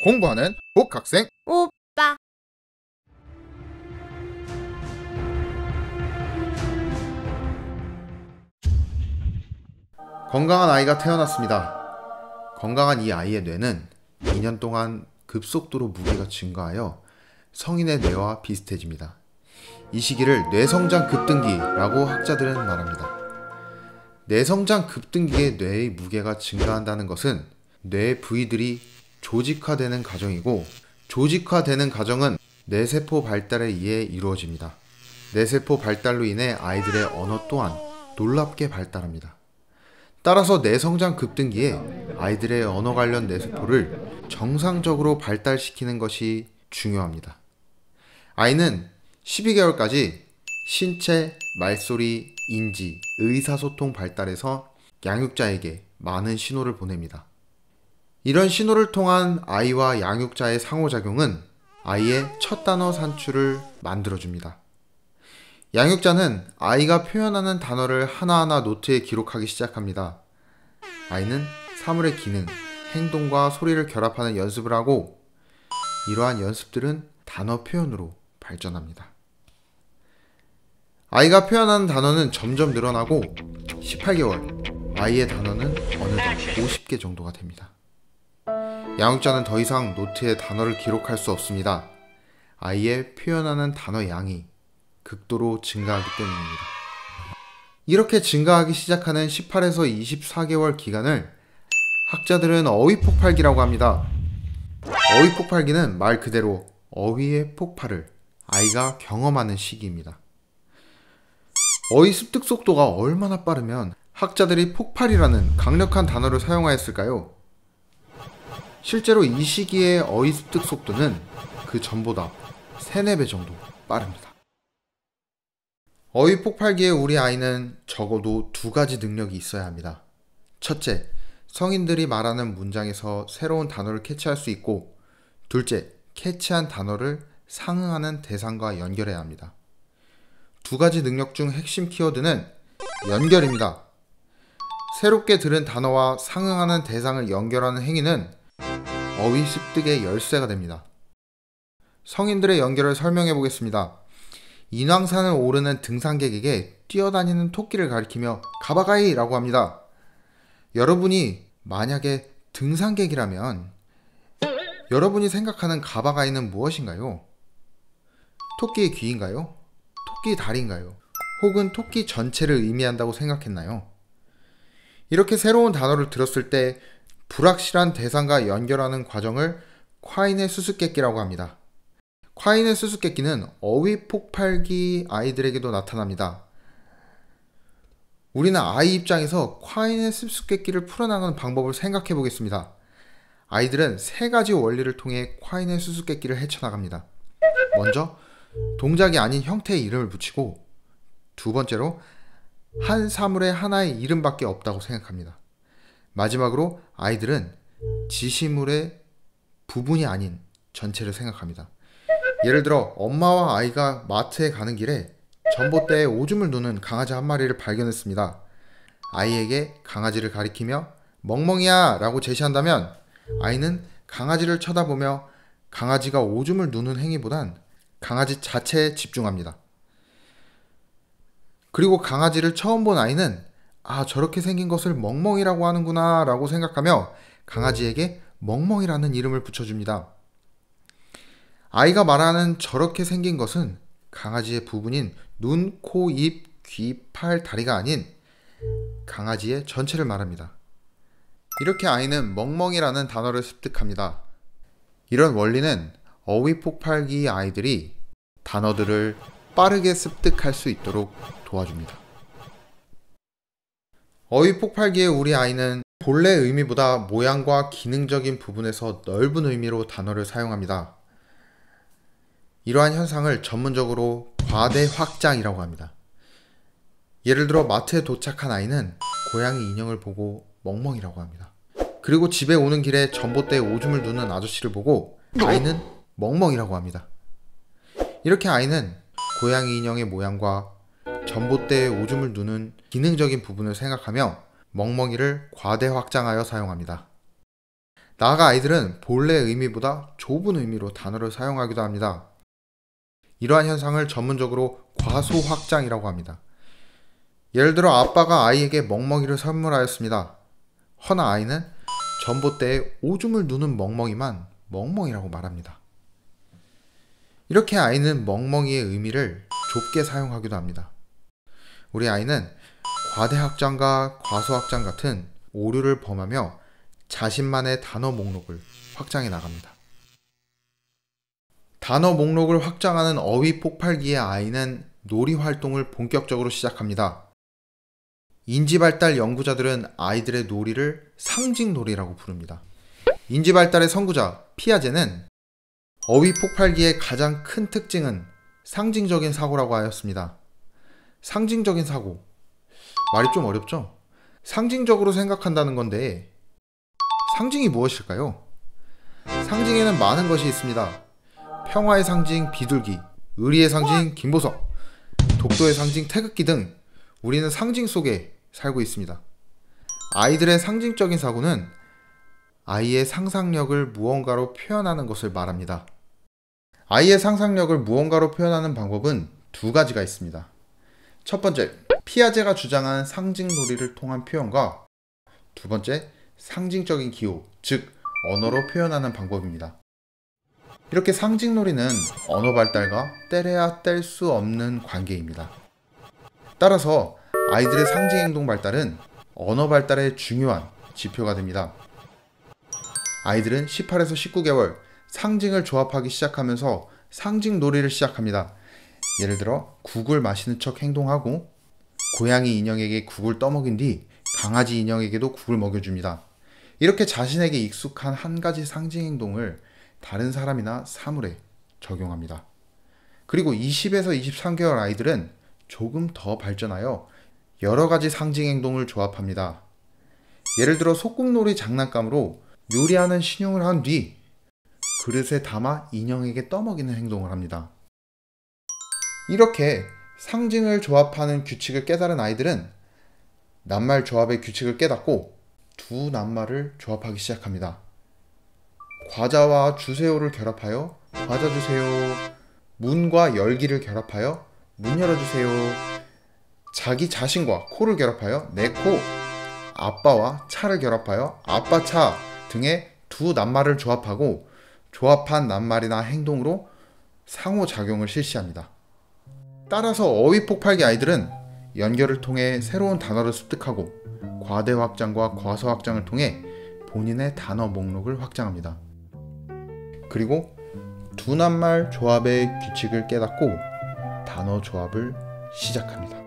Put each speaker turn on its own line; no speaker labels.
공부하는 복학생
오빠.
건강한 아이가 태어났습니다. 건강한 이 아이의 뇌는 2년 동안 급속도로 무게가 증가하여 성인의 뇌와 비슷해집니다. 이 시기를 뇌성장 급등기라고 학자들은 말합니다. 뇌성장 급등기에 뇌의 무게가 증가한다는 것은 뇌 부위들이 조직화되는 과정이고, 조직화되는 과정은 뇌세포 발달에 의해 이루어집니다. 뇌세포 발달로 인해 아이들의 언어 또한 놀랍게 발달합니다. 따라서 뇌성장 급등기에 아이들의 언어 관련 뇌세포를 정상적으로 발달시키는 것이 중요합니다. 아이는 12개월까지 신체, 말소리, 인지, 의사소통 발달에서 양육자에게 많은 신호를 보냅니다. 이런 신호를 통한 아이와 양육자의 상호작용은 아이의 첫 단어 산출을 만들어줍니다. 양육자는 아이가 표현하는 단어를 하나하나 노트에 기록하기 시작합니다. 아이는 사물의 기능, 행동과 소리를 결합하는 연습을 하고, 이러한 연습들은 단어 표현으로 발전합니다. 아이가 표현하는 단어는 점점 늘어나고 18개월, 아이의 단어는 어느덧 50개 정도가 됩니다. 양육자는 더 이상 노트에 단어를 기록할 수 없습니다. 아이의 표현하는 단어 양이 극도로 증가하기 때문입니다. 이렇게 증가하기 시작하는 18에서 24개월 기간을 학자들은 어휘폭발기라고 합니다. 어휘폭발기는 말 그대로 어휘의 폭발을 아이가 경험하는 시기입니다. 어휘 습득 속도가 얼마나 빠르면 학자들이 폭발이라는 강력한 단어를 사용하였을까요? 실제로 이 시기의 어휘 습득 속도는 그 전보다 3, 4배 정도 빠릅니다. 어휘 폭발기에 우리 아이는 적어도 2가지 능력이 있어야 합니다. 첫째, 성인들이 말하는 문장에서 새로운 단어를 캐치할 수 있고, 둘째, 캐치한 단어를 상응하는 대상과 연결해야 합니다. 2가지 능력 중 핵심 키워드는 연결입니다. 새롭게 들은 단어와 상응하는 대상을 연결하는 행위는 어휘 습득의 열쇠가 됩니다. 성인들의 연결을 설명해 보겠습니다. 인왕산을 오르는 등산객에게 뛰어다니는 토끼를 가리키며 가바가이 라고 합니다. 여러분이 만약에 등산객이라면 여러분이 생각하는 가바가이는 무엇인가요? 토끼의 귀인가요? 토끼의 다리인가요? 혹은 토끼 전체를 의미한다고 생각했나요? 이렇게 새로운 단어를 들었을 때 불확실한 대상과 연결하는 과정을 콰인의 수수께끼라고 합니다. 콰인의 수수께끼는 어휘 폭발기 아이들에게도 나타납니다. 우리는 아이 입장에서 콰인의 수수께끼를 풀어나가는 방법을 생각해 보겠습니다. 아이들은 3가지 원리를 통해 콰인의 수수께끼를 헤쳐나갑니다. 먼저, 동작이 아닌 형태의 이름을 붙이고, 두 번째로, 한 사물에 하나의 이름밖에 없다고 생각합니다. 마지막으로 아이들은 지시물의 부분이 아닌 전체를 생각합니다. 예를 들어 엄마와 아이가 마트에 가는 길에 전봇대에 오줌을 누는 강아지 한 마리를 발견했습니다. 아이에게 강아지를 가리키며 멍멍이야 라고 제시한다면 아이는 강아지를 쳐다보며 강아지가 오줌을 누는 행위보단 강아지 자체에 집중합니다. 그리고 강아지를 처음 본 아이는 저렇게 생긴 것을 멍멍이라고 하는구나 라고 생각하며 강아지에게 멍멍이라는 이름을 붙여줍니다. 아이가 말하는 저렇게 생긴 것은 강아지의 부분인 눈, 코, 입, 귀, 팔, 다리가 아닌 강아지의 전체를 말합니다. 이렇게 아이는 멍멍이라는 단어를 습득합니다. 이런 원리는 어휘 폭발기 아이들이 단어들을 빠르게 습득할 수 있도록 도와줍니다. 어휘 폭발기의 우리 아이는 본래 의미보다 모양과 기능적인 부분에서 넓은 의미로 단어를 사용합니다. 이러한 현상을 전문적으로 과대 확장이라고 합니다. 예를 들어 마트에 도착한 아이는 고양이 인형을 보고 멍멍이라고 합니다. 그리고 집에 오는 길에 전봇대에 오줌을 누는 아저씨를 보고 아이는 멍멍이라고 합니다. 이렇게 아이는 고양이 인형의 모양과 전봇대에 오줌을 누는 기능적인 부분을 생각하며 멍멍이를 과대 확장하여 사용합니다. 나아가 아이들은 본래 의미보다 좁은 의미로 단어를 사용하기도 합니다. 이러한 현상을 전문적으로 과소확장이라고 합니다. 예를 들어 아빠가 아이에게 멍멍이를 선물하였습니다. 허나 아이는 전봇대에 오줌을 누는 멍멍이만 멍멍이라고 말합니다. 이렇게 아이는 멍멍이의 의미를 좁게 사용하기도 합니다. 우리 아이는 과대확장과 과소확장 같은 오류를 범하며 자신만의 단어 목록을 확장해 나갑니다. 단어 목록을 확장하는 어휘 폭발기의 아이는 놀이 활동을 본격적으로 시작합니다. 인지발달 연구자들은 아이들의 놀이를 상징놀이라고 부릅니다. 인지발달의 선구자 피아제는 어휘 폭발기의 가장 큰 특징은 상징적인 사고라고 하였습니다. 상징적인 사고. 말이 좀 어렵죠? 상징적으로 생각한다는 건데 상징이 무엇일까요? 상징에는 많은 것이 있습니다. 평화의 상징 비둘기, 의리의 상징 김보석, 독도의 상징 태극기 등 우리는 상징 속에 살고 있습니다. 아이들의 상징적인 사고는 아이의 상상력을 무언가로 표현하는 것을 말합니다. 아이의 상상력을 무언가로 표현하는 방법은 두 가지가 있습니다. 첫 번째, 피아제가 주장한 상징놀이를 통한 표현과 두 번째, 상징적인 기호, 즉 언어로 표현하는 방법입니다. 이렇게 상징놀이는 언어 발달과 떼려야 뗄 수 없는 관계입니다. 따라서 아이들의 상징행동 발달은 언어 발달의 중요한 지표가 됩니다. 아이들은 18에서 19개월 상징을 조합하기 시작하면서 상징놀이를 시작합니다. 예를 들어 국을 마시는 척 행동하고 고양이 인형에게 국을 떠먹인 뒤 강아지 인형에게도 국을 먹여줍니다. 이렇게 자신에게 익숙한 한 가지 상징 행동을 다른 사람이나 사물에 적용합니다. 그리고 20에서 23개월 아이들은 조금 더 발전하여 여러 가지 상징 행동을 조합합니다. 예를 들어 소꿉놀이 장난감으로 요리하는 신용을 한 뒤 그릇에 담아 인형에게 떠먹이는 행동을 합니다. 이렇게 상징을 조합하는 규칙을 깨달은 아이들은 낱말 조합의 규칙을 깨닫고 두 낱말을 조합하기 시작합니다. 과자와 주세요를 결합하여 과자 주세요, 문과 열기를 결합하여 문 열어주세요, 자기 자신과 코를 결합하여 내 코, 아빠와 차를 결합하여 아빠 차 등의 두 낱말을 조합하고 조합한 낱말이나 행동으로 상호작용을 실시합니다. 따라서 어휘 폭발기 아이들은 연결을 통해 새로운 단어를 습득하고 과대 확장과 과소 확장을 통해 본인의 단어 목록을 확장합니다. 그리고 두 낱말 조합의 규칙을 깨닫고 단어 조합을 시작합니다.